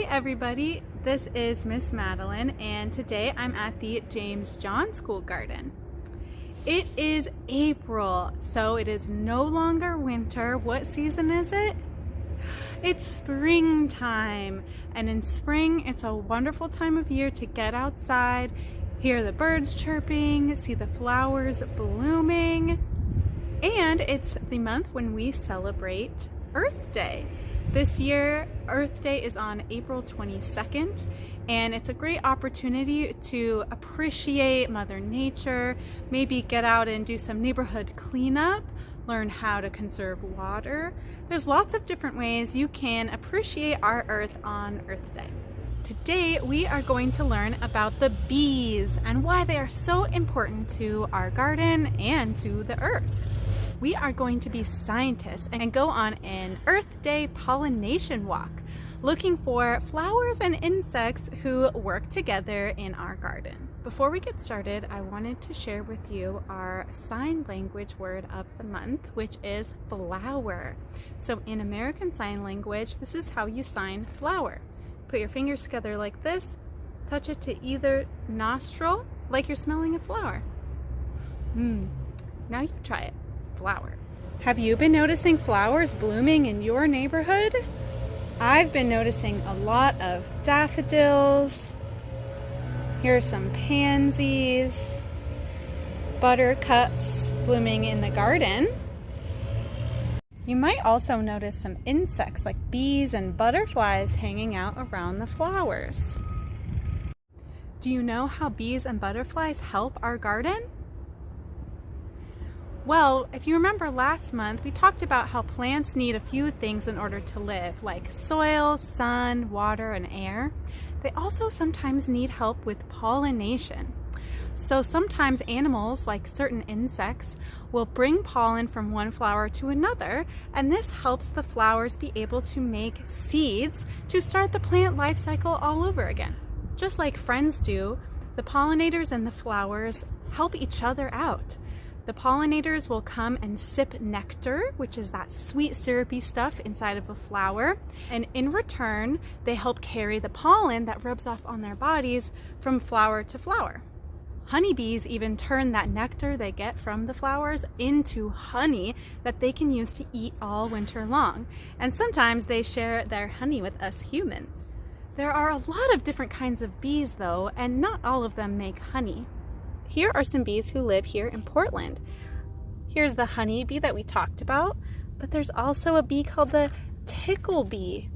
Hi everybody, this is Miss Madeline and today I'm at the James John School Garden. It is April, so it is no longer winter. What season is it? It's springtime, and in spring it's a wonderful time of year to get outside, hear the birds chirping, see the flowers blooming, and it's the month when we celebrate Earth Day. This year, Earth Day is on April 22nd, and it's a great opportunity to appreciate Mother Nature, maybe get out and do some neighborhood cleanup, learn how to conserve water. There's lots of different ways you can appreciate our Earth on Earth Day. Today, we are going to learn about the bees and why they are so important to our garden and to the Earth. We are going to be scientists and go on an Earth Day pollination walk, looking for flowers and insects who work together in our garden. Before we get started, I wanted to share with you our sign language word of the month, which is flower. So in American Sign Language, this is how you sign flower. Put your fingers together like this, touch it to either nostril, like you're smelling a flower. Now you try it. Flower. Have you been noticing flowers blooming in your neighborhood? I've been noticing a lot of daffodils. Here are some pansies, buttercups blooming in the garden. You might also notice some insects like bees and butterflies hanging out around the flowers. Do you know how bees and butterflies help our garden? Well, if you remember last month, we talked about how plants need a few things in order to live, like soil, sun, water, and air. They also sometimes need help with pollination. So sometimes animals, like certain insects, will bring pollen from one flower to another, and this helps the flowers be able to make seeds to start the plant life cycle all over again. Just like friends do, the pollinators and the flowers help each other out. The pollinators will come and sip nectar, which is that sweet syrupy stuff inside of a flower, and in return they help carry the pollen that rubs off on their bodies from flower to flower. Honeybees even turn that nectar they get from the flowers into honey that they can use to eat all winter long, and sometimes they share their honey with us humans. There are a lot of different kinds of bees though, and not all of them make honey. Here are some bees who live here in Portland. Here's the honeybee that we talked about, but there's also a bee called the tickle bee.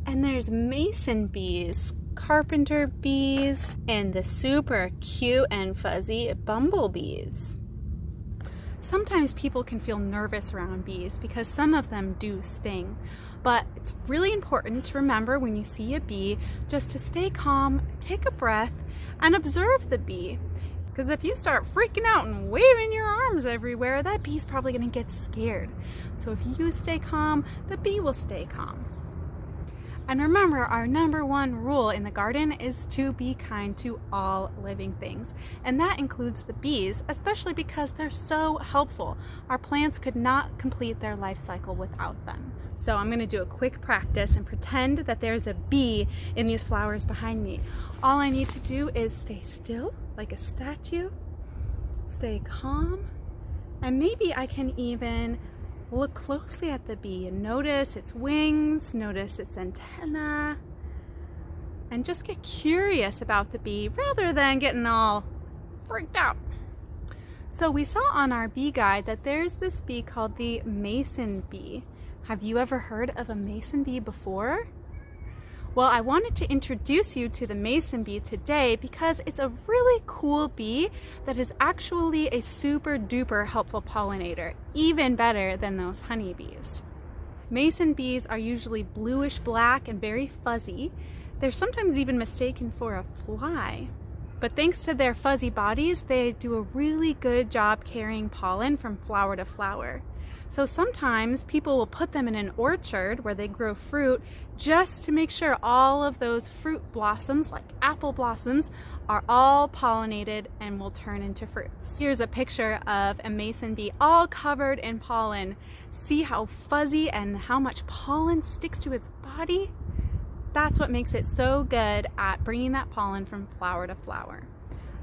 And there's mason bees, carpenter bees, and the super cute and fuzzy bumblebees. Sometimes people can feel nervous around bees because some of them do sting, but it's really important to remember when you see a bee just to stay calm, take a breath, and observe the bee. Because if you start freaking out and waving your arms everywhere, that bee's probably going to get scared. So if you stay calm, the bee will stay calm. And remember, our number one rule in the garden is to be kind to all living things. And that includes the bees, especially because they're so helpful. Our plants could not complete their life cycle without them. So I'm going to do a quick practice and pretend that there's a bee in these flowers behind me. All I need to do is stay still, like a statue, stay calm, and maybe I can even look closely at the bee and notice its wings, notice its antenna, and just get curious about the bee rather than getting all freaked out. So we saw on our bee guide that there's this bee called the mason bee. Have you ever heard of a mason bee before? Well, I wanted to introduce you to the mason bee today because it's a really cool bee that is actually a super duper helpful pollinator, even better than those honeybees. Mason bees are usually bluish black and very fuzzy. They're sometimes even mistaken for a fly. But thanks to their fuzzy bodies, they do a really good job carrying pollen from flower to flower. So sometimes people will put them in an orchard where they grow fruit just to make sure all of those fruit blossoms, like apple blossoms, are all pollinated and will turn into fruits. Here's a picture of a mason bee all covered in pollen. See how fuzzy and how much pollen sticks to its body? That's what makes it so good at bringing that pollen from flower to flower.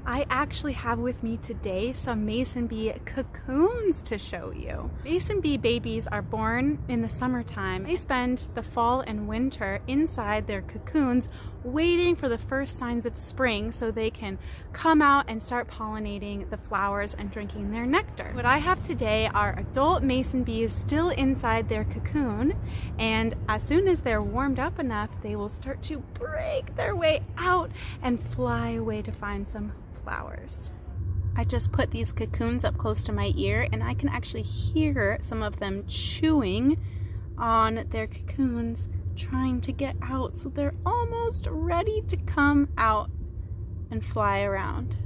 I actually have with me today some mason bee cocoons to show you. Mason bee babies are born in the summertime. They spend the fall and winter inside their cocoons waiting for the first signs of spring so they can come out and start pollinating the flowers and drinking their nectar. What I have today are adult mason bees still inside their cocoon, and as soon as they're warmed up enough, they will start to break their way out and fly away to find some flowers. I just put these cocoons up close to my ear and I can actually hear some of them chewing on their cocoons, trying to get out, so they're almost ready to come out and fly around.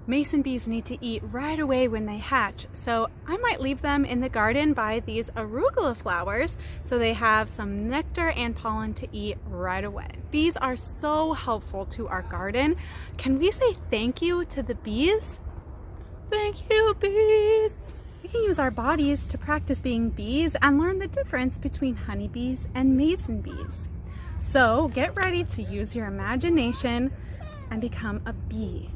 Mason bees need to eat right away when they hatch, so I might leave them in the garden by these arugula flowers so they have some nectar and pollen to eat right away. Bees are so helpful to our garden. Can we say thank you to the bees? Thank you, bees! We can use our bodies to practice being bees and learn the difference between honeybees and mason bees. So get ready to use your imagination and become a bee.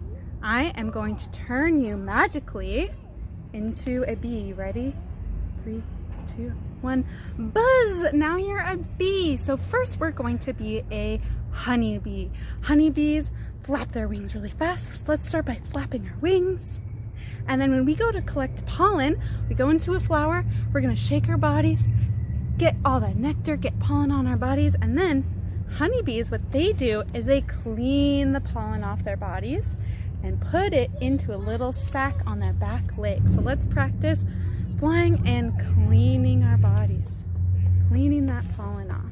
I am going to turn you magically into a bee. Ready? 3, 2, 1. Buzz! Now you're a bee. So first we're going to be a honeybee. Honeybees flap their wings really fast. So let's start by flapping our wings. And then when we go to collect pollen, we go into a flower, we're going to shake our bodies, get all that nectar, get pollen on our bodies, and then honeybees, what they do is they clean the pollen off their bodies and put it into a little sack on their back legs. So let's practice flying and cleaning our bodies, cleaning that pollen off.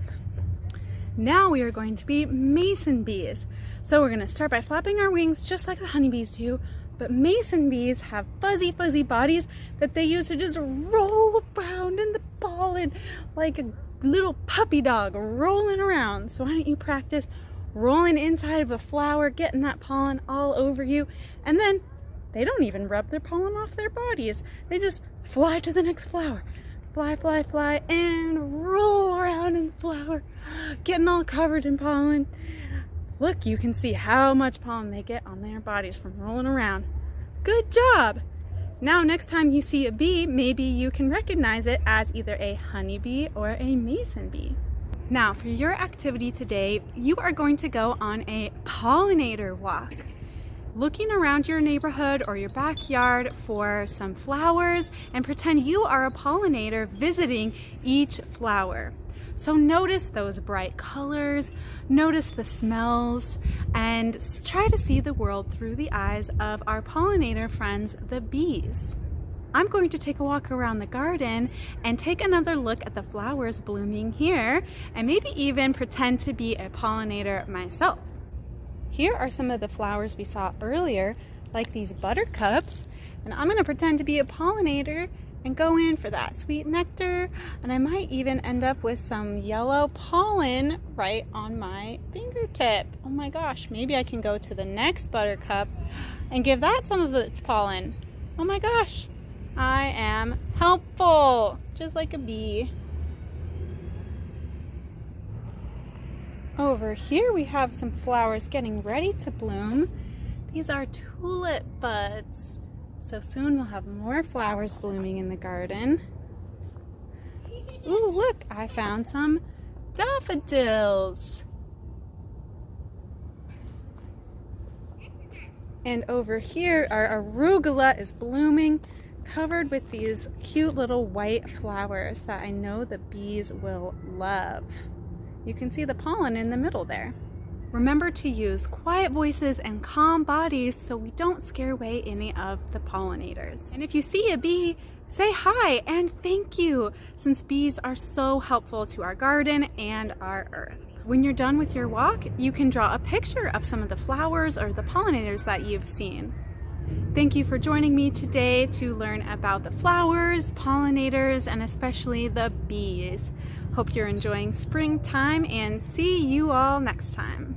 Now we are going to be mason bees. So we're going to start by flapping our wings just like the honeybees do, but mason bees have fuzzy bodies that they use to just roll around in the pollen like a little puppy dog rolling around. So why don't you practice rolling inside of a flower, getting that pollen all over you, and then they don't even rub their pollen off their bodies. They just fly to the next flower. Fly, fly, fly, and roll around in the flower, getting all covered in pollen. Look, you can see how much pollen they get on their bodies from rolling around. Good job! Now, next time you see a bee, maybe you can recognize it as either a honeybee or a mason bee. Now, for your activity today, you are going to go on a pollinator walk, looking around your neighborhood or your backyard for some flowers, and pretend you are a pollinator visiting each flower. So notice those bright colors, notice the smells, and try to see the world through the eyes of our pollinator friends, the bees. I'm going to take a walk around the garden and take another look at the flowers blooming here, and maybe even pretend to be a pollinator myself. Here are some of the flowers we saw earlier, like these buttercups, and I'm going to pretend to be a pollinator and go in for that sweet nectar, and I might even end up with some yellow pollen right on my fingertip. Oh my gosh, maybe I can go to the next buttercup and give that some of its pollen. Oh my gosh, I am helpful, just like a bee. Over here we have some flowers getting ready to bloom. These are tulip buds. So soon we'll have more flowers blooming in the garden. Ooh, look, I found some daffodils. And over here, our arugula is blooming, covered with these cute little white flowers that I know the bees will love. You can see the pollen in the middle there. Remember to use quiet voices and calm bodies so we don't scare away any of the pollinators. And if you see a bee, say hi and thank you, since bees are so helpful to our garden and our earth. When you're done with your walk, you can draw a picture of some of the flowers or the pollinators that you've seen. Thank you for joining me today to learn about the flowers, pollinators, and especially the bees. Hope you're enjoying springtime and see you all next time.